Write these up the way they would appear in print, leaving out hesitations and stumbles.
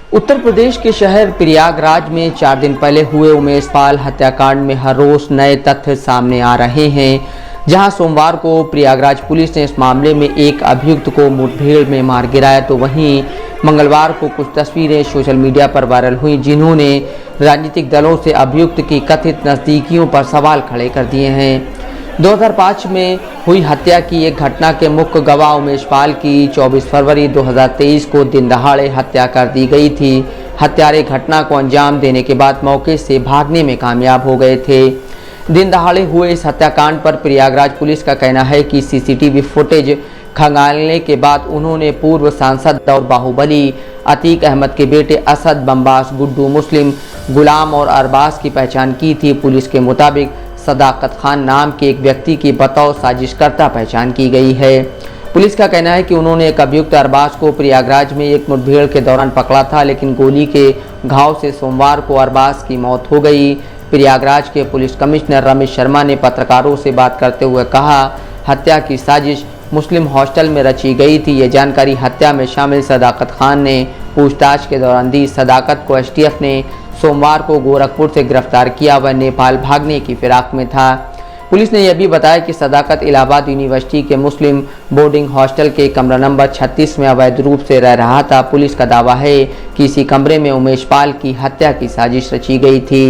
उत्तर प्रदेश के शहर प्रयागराज में 4 दिन पहले हुए उमेश पाल हत्याकांड में हर रोज नए तथ्य सामने आ रहे हैं। जहां सोमवार को प्रयागराज पुलिस ने इस मामले में एक अभियुक्त को मुठभेड़ में मार गिराया, तो वहीं मंगलवार को कुछ तस्वीरें सोशल मीडिया पर वायरल हुई जिन्होंने राजनीतिक दलों से अभियुक्त की कथित नज़दीकियों पर सवाल खड़े कर दिए हैं। 2005 में हुई हत्या की एक घटना के मुख्य गवाह उमेश पाल की 24 फरवरी 2023 को दिन दहाड़े हत्या कर दी गई थी। हत्यारे घटना को अंजाम देने के बाद मौके से भागने में कामयाब हो गए थे। दिन दहाड़े हुए इस हत्याकांड पर प्रयागराज पुलिस का कहना है कि सीसीटीवी फुटेज खंगालने के बाद उन्होंने पूर्व सांसद और बाहुबली अतीक अहमद के बेटे असद, बम्बास, गुड्डू मुस्लिम, गुलाम और अरबाज की पहचान की थी। पुलिस के मुताबिक सदाकत खान नाम के एक व्यक्ति की बतौर साजिशकर्ता पहचान की गई है। पुलिस का कहना है कि उन्होंने एक अभियुक्त अरबाज को प्रयागराज में एक मुठभेड़ के दौरान पकड़ा था, लेकिन गोली के घाव से सोमवार को अरबाज की मौत हो गई। प्रयागराज के पुलिस कमिश्नर रमेश शर्मा ने पत्रकारों से बात करते हुए कहा, हत्या की साजिश मुस्लिम हॉस्टल में रची गई थी। ये जानकारी हत्या में शामिल सदाकत खान ने पूछताछ के दौरान दी। सदाकत को एसटीएफ ने सोमवार को गोरखपुर से गिरफ्तार किया। वह नेपाल भागने की फिराक में था। पुलिस ने यह भी बताया कि सदाकत इलाहाबाद यूनिवर्सिटी के मुस्लिम बोर्डिंग हॉस्टल के कमरा नंबर 36 में अवैध रूप से रह रहा था। पुलिस का दावा है कि इसी कमरे में उमेश पाल की हत्या की साजिश रची गई थी।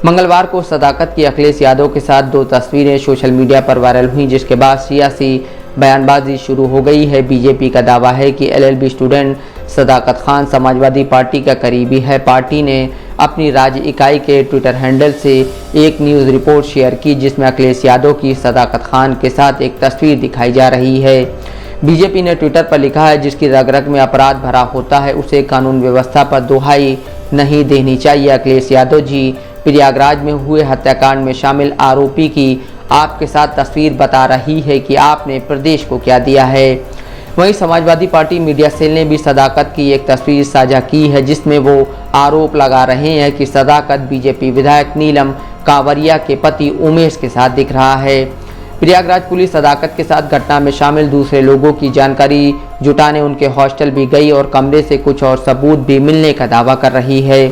मंगलवार को सदाकत की अखिलेश यादव के साथ 2 तस्वीरें सोशल मीडिया पर वायरल हुई, जिसके बाद सियासी बयानबाजी शुरू हो गई है। बीजेपी का दावा है कि एलएलबी स्टूडेंट सदाकत खान समाजवादी पार्टी का करीबी है। पार्टी ने अपनी राज्य इकाई के ट्विटर हैंडल से एक न्यूज़ रिपोर्ट शेयर की, जिसमें अखिलेश यादव की सदाकत खान के साथ एक तस्वीर दिखाई जा रही है। बीजेपी ने ट्विटर पर लिखा है, जिसकी रग रग में अपराध भरा होता है उसे कानून व्यवस्था पर दोहाई नहीं देनी चाहिए। अखिलेश यादव जी, प्रयागराज में हुए हत्याकांड में शामिल आरोपी की आपके साथ तस्वीर बता रही है कि आपने प्रदेश को क्या दिया है। वहीं समाजवादी पार्टी मीडिया सेल ने भी सदाकत की एक तस्वीर साझा की है, जिसमें वो आरोप लगा रहे हैं कि सदाकत बीजेपी विधायक नीलम कांवरिया के पति उमेश के साथ दिख रहा है। प्रयागराज पुलिस सदाकत के साथ घटना में शामिल दूसरे लोगों की जानकारी जुटाने उनके हॉस्टल भी गई और कमरे से कुछ और सबूत भी मिलने का दावा कर रही है।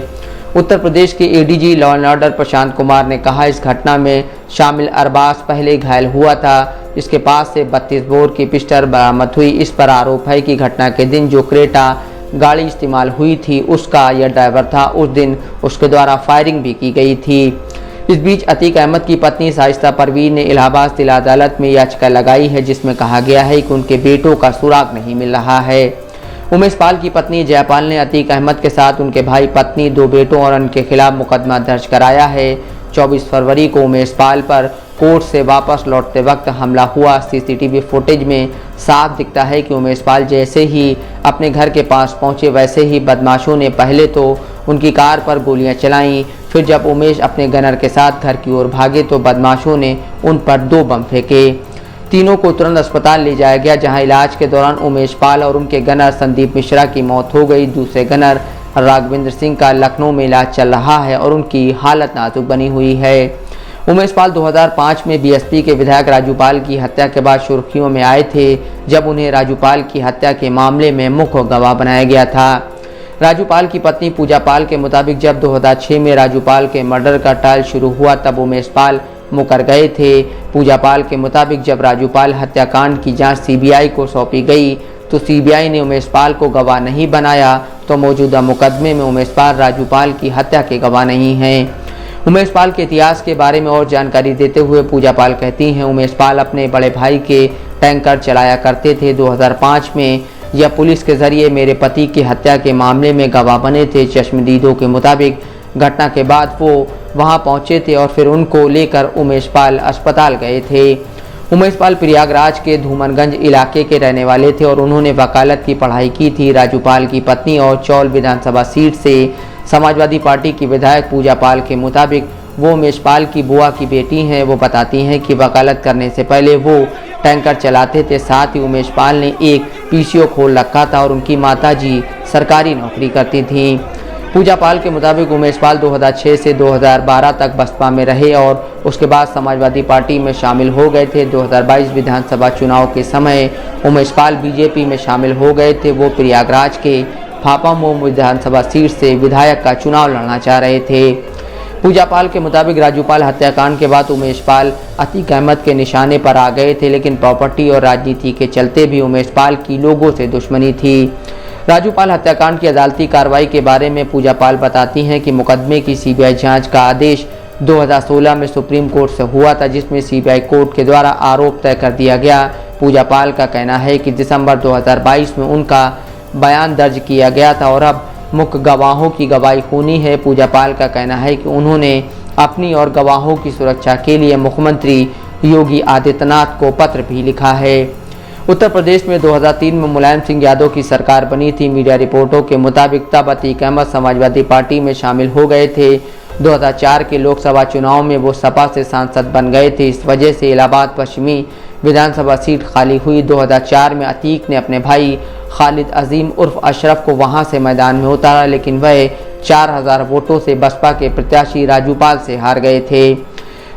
उत्तर प्रदेश के ADG law and order Prashant Kumar ने कहा, इस घटना में शामिल अरबाज पहले घायल हुआ था। इसके पास से 32 बोर की पिस्टल बरामद हुई। इस पर आरोप है कि घटना के दिन जो क्रेटा गाड़ी इस्तेमाल हुई थी उसका यह ड्राइवर था। उस दिन उसके द्वारा फायरिंग भी की गई थी। इस बीच अतीक अहमद की पत्नी शाइस्ता परवीन ने इलाहाबाद जिला अदालत में याचिका लगाई है, जिसमें कहा गया है कि उनके बेटों का सुराग नहीं मिल रहा है। उमेश पाल की पत्नी जयपाल ने अतीक अहमद के साथ उनके भाई, पत्नी, 2 बेटों और उनके खिलाफ मुकदमा दर्ज कराया है। 24 फरवरी को उमेश पाल पर कोर्ट से वापस लौटते वक्त हमला हुआ। सीसीटीवी फुटेज में साफ दिखता है कि उमेश पाल जैसे ही अपने घर के पास पहुंचे, वैसे ही बदमाशों ने पहले तो उनकी कार पर गोलियां चलाईं। फिर जब उमेश अपने गनर के साथ घर की ओर भागे तो बदमाशों ने उन पर 2 बम फेंके। तीनों को तुरंत अस्पताल ले जाया गया, जहां इलाज के दौरान उमेश पाल और उनके गनर संदीप मिश्रा की मौत हो गई। दूसरे गनर राघविंद्र सिंह का लखनऊ में इलाज चल रहा है और उनकी हालत नाजुक बनी हुई है। उमेश पाल 2005 में बीएसपी के विधायक राजू पाल की हत्या के बाद सुर्खियों में आए थे, जब उन्हें राजू पाल की हत्या के मामले में मुख्य गवाह बनाया गया था। राजू पाल की पत्नी पूजा पाल के मुताबिक जब 2006 में राजू पाल के मर्डर का ट्रायल शुरू हुआ, तब उमेश पाल मुकर गए थे। पूजा पाल के मुताबिक जब राजू पाल हत्याकांड की जांच सीबीआई को सौंपी गई तो सीबीआई ने उमेश पाल को गवाह नहीं बनाया, तो मौजूदा मुकदमे में उमेश पाल राजू पाल की हत्या के गवाह नहीं हैं। उमेश पाल के इतिहास के बारे में और जानकारी देते हुए पूजा पाल कहती हैं, उमेश पाल अपने बड़े भाई के टैंकर चलाया करते थे। 2005 में यह पुलिस के जरिए मेरे पति की हत्या के मामले में गवाह बने थे। चश्मदीदों के मुताबिक घटना के बाद वो वहां पहुंचे थे और फिर उनको लेकर उमेश पाल अस्पताल गए थे। उमेश पाल प्रयागराज के धूमनगंज इलाके के रहने वाले थे और उन्होंने वकालत की पढ़ाई की थी। राजू पाल की पत्नी और चौल विधानसभा सीट से समाजवादी पार्टी की विधायक पूजा पाल के मुताबिक वो उमेश पाल की बुआ की बेटी हैं। वो बताती हैं कि वकालत करने से पहले वो टैंकर चलाते थे। साथ ही उमेश पाल ने एक पीसीओ खोल रखा था और उनकी माताजी सरकारी नौकरी करती थीं। पूजा पाल के मुताबिक उमेश पाल 2006 से 2012 तक बसपा में रहे और उसके बाद समाजवादी पार्टी में शामिल हो गए थे। 2022 विधानसभा चुनाव के समय उमेश पाल बीजेपी में शामिल हो गए थे। वो प्रयागराज के फाफामऊ विधानसभा सीट से विधायक का चुनाव लड़ना चाह रहे थे। पूजा पाल के मुताबिक राजू पाल हत्याकांड के बाद उमेश पाल अतीक अहमद के निशाने पर आ गए थे, लेकिन प्रॉपर्टी और राजनीति के चलते भी उमेश पाल की लोगों से दुश्मनी थी। राजू पाल हत्याकांड की अदालती कार्रवाई के बारे में पूजा पाल बताती हैं कि मुकदमे की सीबीआई जांच का आदेश 2016 में सुप्रीम कोर्ट से हुआ था, जिसमें सीबीआई कोर्ट के द्वारा आरोप तय कर दिया गया। पूजा पाल का कहना है कि दिसंबर 2022 में उनका बयान दर्ज किया गया था और अब मुख्य गवाहों की गवाही होनी है। पूजा पाल का कहना है कि उन्होंने अपनी और गवाहों की सुरक्षा के लिए मुख्यमंत्री योगी आदित्यनाथ को पत्र भी लिखा है। उत्तर प्रदेश में 2003 में मुलायम सिंह यादव की सरकार बनी थी। मीडिया रिपोर्टों के मुताबिक तब अतीक अहमद समाजवादी पार्टी में शामिल हो गए थे। 2004 के लोकसभा चुनाव में वो सपा से सांसद बन गए थे। इस वजह से इलाहाबाद पश्चिमी विधानसभा सीट खाली हुई। 2004 में अतीक ने अपने भाई खालिद अजीम उर्फ अशरफ को वहां से मैदान में उतारा, लेकिन वह 4000 वोटों से बसपा के प्रत्याशी राजू पाल से हार गए थे।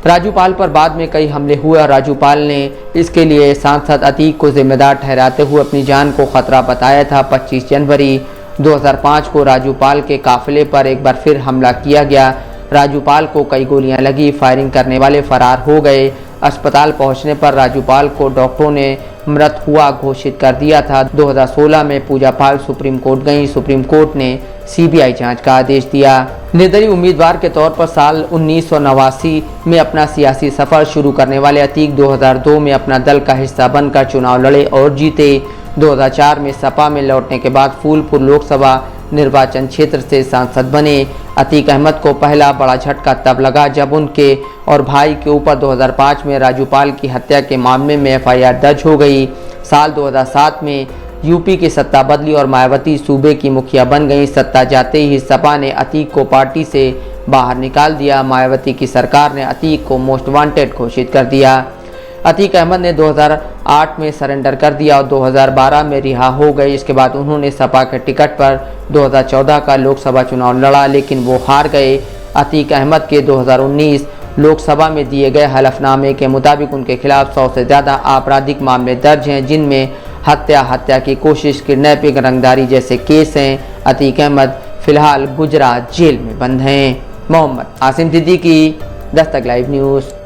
राजू पाल पर बाद में कई हमले हुए और राजू पाल ने इसके लिए सांसद अतीक को जिम्मेदार ठहराते हुए अपनी जान को खतरा बताया था। 25 जनवरी 2005 को राजू पाल के काफिले पर एक बार फिर हमला किया गया। राजू पाल को कई गोलियां लगी। फायरिंग करने वाले फरार हो गए। अस्पताल पहुंचने पर राजू पाल को डॉक्टरों ने मृत हुआ घोषित कर दिया था। 2016 में पूजा पाल सुप्रीम कोर्ट गई। सुप्रीम कोर्ट ने सीबीआई जांच का आदेश दिया। निर्दलीय उम्मीदवार के तौर पर साल 1989 में अपना सियासी सफर शुरू करने वाले अतीक 2002 में अपना दल का हिस्सा बनकर चुनाव लड़े और जीते। 2004 में सपा में लौटने के बाद फूलपुर लोकसभा निर्वाचन क्षेत्र से सांसद बने। अतीक अहमद को पहला बड़ा झटका तब लगा जब उनके और भाई के ऊपर 2005 में राजू पाल की हत्या के मामले में एफआईआर दर्ज हो गई। साल 2007 में यूपी की सत्ता बदली और मायावती सूबे की मुखिया बन गई। सत्ता जाते ही सपा ने अतीक को पार्टी से बाहर निकाल दिया। मायावती की सरकार ने अतीक को मोस्ट वांटेड घोषित कर दिया। अतीक अहमद ने 2008 में सरेंडर कर दिया और 2012 में रिहा हो गए। इसके बाद उन्होंने सपा के टिकट पर 2014 का लोकसभा चुनाव लड़ा, लेकिन वो हार गए। अतीक अहमद के 2019 लोकसभा में दिए गए हलफनामे के मुताबिक उनके खिलाफ 100 से ज़्यादा आपराधिक मामले दर्ज हैं, जिनमें हत्या की कोशिश, किडनैपिंग, रंगदारी जैसे केस हैं। अतीक अहमद फिलहाल गुजरात जेल में बंद हैं। Mohammad Asim Siddiqui, Dastak live news.